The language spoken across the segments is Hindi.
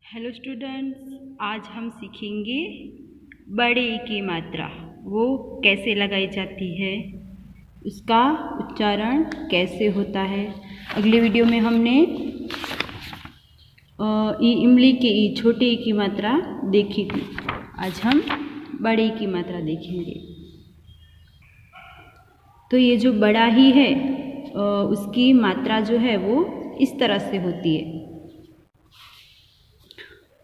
हेलो स्टूडेंट्स, आज हम सीखेंगे बड़े ई की मात्रा। वो कैसे लगाई जाती है, उसका उच्चारण कैसे होता है। अगले वीडियो में हमने ई इमली के ई छोटे ई की मात्रा देखी थी। आज हम बड़े ई की मात्रा देखेंगे। तो ये जो बड़ा ही है उसकी मात्रा जो है वो इस तरह से होती है,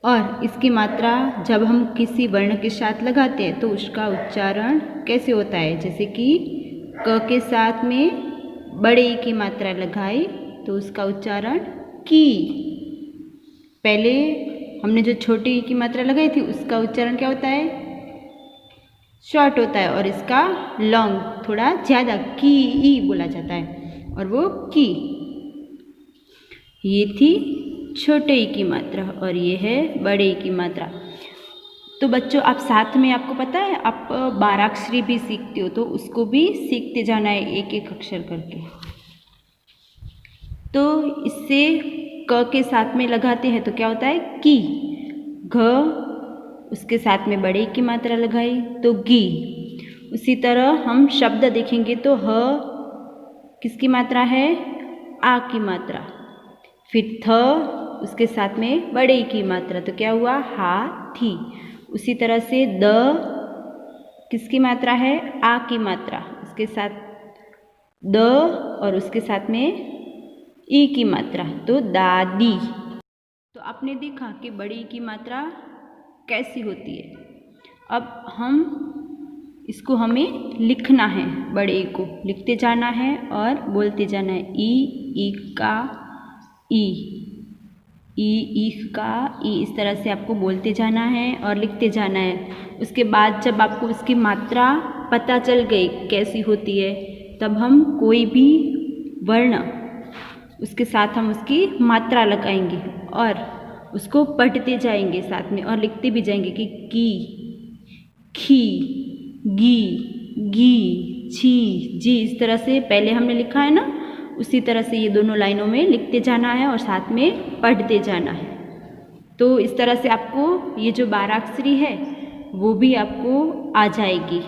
और इसकी मात्रा जब हम किसी वर्ण के साथ लगाते हैं तो उसका उच्चारण कैसे होता है। जैसे कि क के साथ में बड़े ई की मात्रा लगाई तो उसका उच्चारण की। पहले हमने जो छोटे ई की मात्रा लगाई थी उसका उच्चारण क्या होता है, शॉर्ट होता है, और इसका लॉन्ग थोड़ा ज़्यादा की ई बोला जाता है, और वो की। ये थी छोटे ई की मात्रा और ये है बड़े ई की मात्रा। तो बच्चों, आप साथ में, आपको पता है, आप बाराक्षरी भी सीखते हो, तो उसको भी सीखते जाना है एक एक अक्षर करके। तो इससे क के साथ में लगाते हैं तो क्या होता है की, घ उसके साथ में बड़े ई की मात्रा लगाई तो गी। उसी तरह हम शब्द देखेंगे तो ह किसकी मात्रा है, आ की मात्रा। फिर थ उसके साथ में बड़े ई की मात्रा तो क्या हुआ, हाथी। उसी तरह से द किसकी मात्रा है, आ की मात्रा, उसके साथ द और उसके साथ में ई की मात्रा तो दादी। तो आपने देखा कि बड़ी ई की मात्रा कैसी होती है। अब इसको हमें लिखना है, बड़े ई को लिखते जाना है और बोलते जाना है। ई का ई, ई का ई, इस तरह से आपको बोलते जाना है और लिखते जाना है। उसके बाद जब आपको उसकी मात्रा पता चल गई कैसी होती है, तब हम कोई भी वर्ण उसके साथ हम उसकी मात्रा लगाएंगे और उसको पढ़ते जाएंगे साथ में और लिखते भी जाएंगे कि खी, गी, गी, छी, जी। इस तरह से पहले हमने लिखा है ना, उसी तरह से ये दोनों लाइनों में लिखते जाना है और साथ में पढ़ते जाना है। तो इस तरह से आपको ये जो बाराक्षरी है वो भी आपको आ जाएगी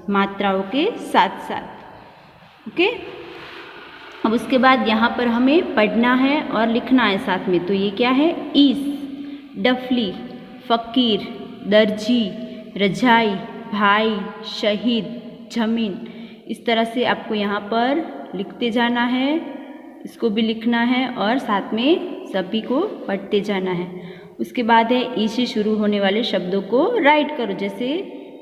मात्राओं के साथ साथ। ओके, अब उसके बाद यहाँ पर हमें पढ़ना है और लिखना है साथ में। तो ये क्या है, ईस, डफली, फ़कीर, दर्जी, रजाई, भाई, शहीद, जमीन। इस तरह से आपको यहाँ पर लिखते जाना है, इसको भी लिखना है और साथ में सभी को पढ़ते जाना है। उसके बाद है ई से शुरू होने वाले शब्दों को राइट करो। जैसे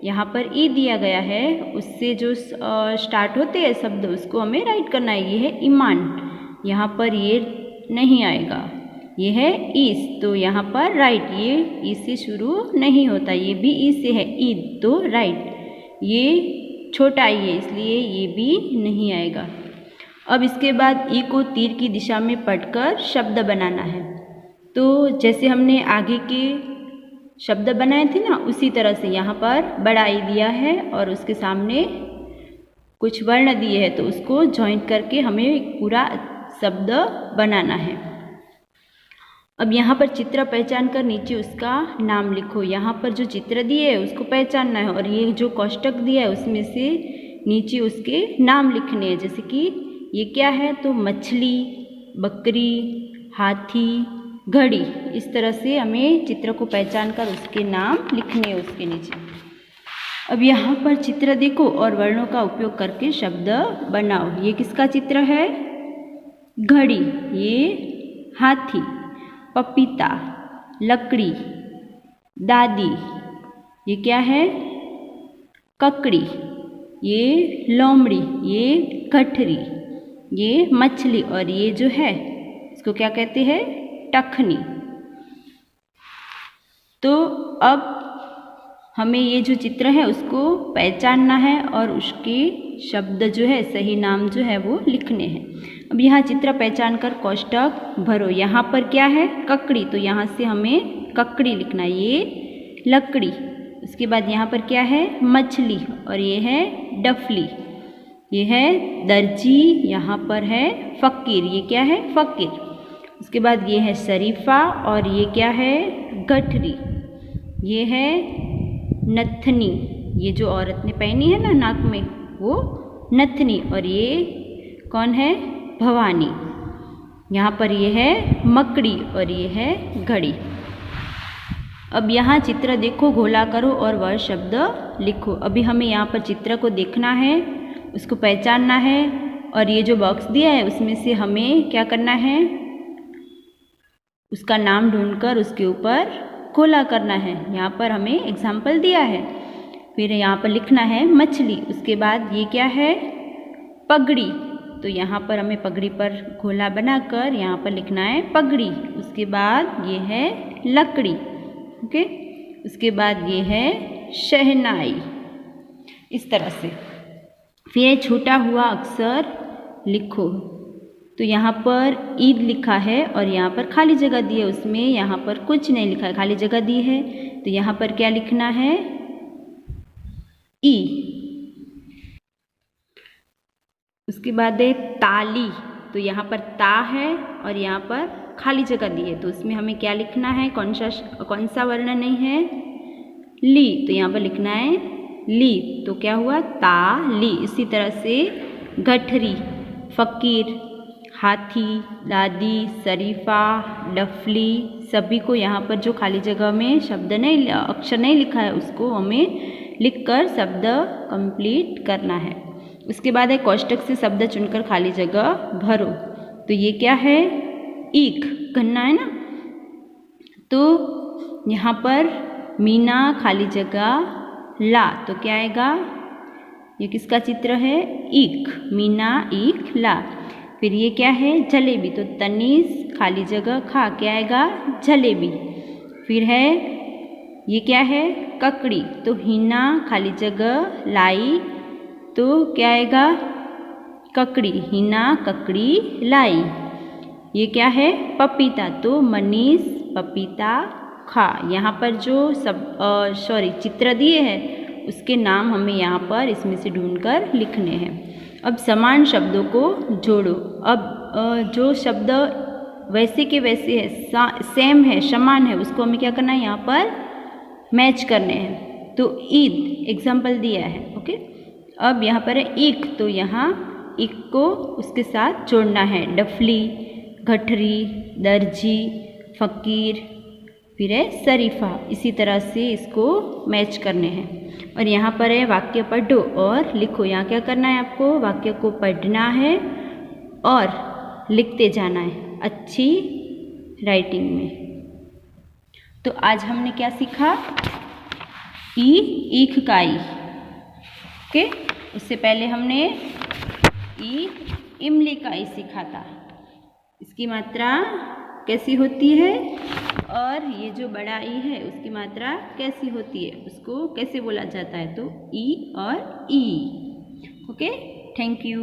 यहाँ पर ई दिया गया है, उससे जो स्टार्ट होते हैं शब्द उसको हमें राइट करना है। ये है ईमान, यहाँ पर ये नहीं आएगा। ये है ईस, तो यहाँ पर राइट, ये ई से शुरू नहीं होता, ये भी ई से है, ईद, तो राइट। ये छोटा ई है इसलिए ये भी नहीं आएगा। अब इसके बाद ई को तीर की दिशा में पढ़कर शब्द बनाना है। तो जैसे हमने आगे के शब्द बनाए थे ना, उसी तरह से यहाँ पर बड़ा ई दिया है और उसके सामने कुछ वर्ण दिए हैं, तो उसको जॉइंट करके हमें एक पूरा शब्द बनाना है। अब यहाँ पर चित्र पहचान कर नीचे उसका नाम लिखो। यहाँ पर जो चित्र दिए है उसको पहचानना है और ये जो कोष्टक दिया है उसमें से नीचे उसके नाम लिखने हैं। जैसे कि ये क्या है, तो मछली, बकरी, हाथी, घड़ी। इस तरह से हमें चित्र को पहचान कर उसके नाम लिखने हैं उसके नीचे। अब यहाँ पर चित्र देखो और वर्णों का उपयोग करके शब्द बनाओ। ये किसका चित्र है, घड़ी, ये हाथी, पपीता, लकड़ी, दादी, ये क्या है, ककड़ी, ये लोमड़ी, ये गठरी, ये मछली, और ये जो है इसको क्या कहते हैं, टखनी। तो अब हमें ये जो चित्र है उसको पहचानना है और उसके शब्द जो है, सही नाम जो है वो लिखने हैं। अब यहाँ चित्र पहचान कर कोष्टक भरो। यहाँ पर क्या है, ककड़ी, तो यहाँ से हमें ककड़ी लिखना है। ये लकड़ी, उसके बाद यहाँ पर क्या है, मछली, और ये है डफली, ये है दर्जी, यहाँ पर है फ़कीर, ये क्या है, फ़कीर। उसके बाद ये है शरीफा और ये क्या है गठरी। ये है नथनी, ये जो औरत ने पहनी है ना नाक में वो नथनी। और ये कौन है भवानी। यहाँ पर ये है मकड़ी और ये है घड़ी। अब यहाँ चित्र देखो, घोला करो और वह शब्द लिखो। अभी हमें यहाँ पर चित्र को देखना है, उसको पहचानना है और ये जो बॉक्स दिया है उसमें से हमें क्या करना है, उसका नाम ढूंढकर उसके ऊपर घोला करना है। यहाँ पर हमें एग्जाम्पल दिया है। फिर यहाँ पर लिखना है मछली। उसके बाद ये क्या है पगड़ी, तो यहाँ पर हमें पगड़ी पर घोला बनाकर यहाँ पर लिखना है पगड़ी। उसके बाद ये है लकड़ी, ओके। उसके बाद ये है शहनाई, इस तरह से। फिर छूटा हुआ अक्षर लिखो, तो यहाँ पर ईद लिखा है और यहाँ पर खाली जगह दी है, उसमें यहाँ पर कुछ नहीं लिखा है, खाली जगह दी है। तो यहाँ पर क्या लिखना है ई। उसके बाद है ताली, तो यहाँ पर ता है और यहाँ पर खाली जगह दी है, तो उसमें हमें क्या लिखना है, कौन सा वर्ण नहीं है ली, तो यहाँ पर लिखना है ली। तो क्या हुआ ताली। इसी तरह से गठरी, फकीर, हाथी, दादी, शरीफा, डफली, सभी को यहाँ पर जो खाली जगह में शब्द नहीं अक्षर नहीं लिखा है उसको हमें लिखकर शब्द कंप्लीट करना है। उसके बाद है कोष्टक से शब्द चुनकर खाली जगह भरो। तो ये क्या है ईख, गन्ना है ना, तो यहाँ पर मीना खाली जगह ला, तो क्या आएगा, ये किसका चित्र है ईख, मीना ईख ला। फिर ये क्या है जलेबी, तो तनीस खाली जगह खा, क्या आएगा जलेबी। फिर है ये क्या है ककड़ी, तो हिना खाली जगह लाई, तो क्या आएगा ककड़ी, हिना ककड़ी लाई। ये क्या है पपीता, तो मनीष पपीता खा। यहाँ पर जो चित्र दिए हैं उसके नाम हमें यहाँ पर इसमें से ढूंढकर लिखने हैं। अब समान शब्दों को जोड़ो। अब जो शब्द वैसे के वैसे है, सेम है, समान है, उसको हमें क्या करना है यहाँ पर मैच करने हैं। तो ईद एग्जाम्पल दिया है, ओके। अब यहाँ पर है ईख, तो यहाँ ईख को उसके साथ जोड़ना है। डफली, गठरी, दर्जी, फकीर, फिर है शरीफा, इसी तरह से इसको मैच करने हैं। और यहाँ पर है वाक्य पढ़ो और लिखो। यहाँ क्या करना है आपको, वाक्य को पढ़ना है और लिखते जाना है अच्छी राइटिंग में। तो आज हमने क्या सीखा, ईख का ई, ओके। उससे पहले हमने इमली का ई सीखा था, इसकी मात्रा कैसी होती है, और ये जो बड़ा ई है उसकी मात्रा कैसी होती है, उसको कैसे बोला जाता है, तो ई और ई, ओके। Thank you.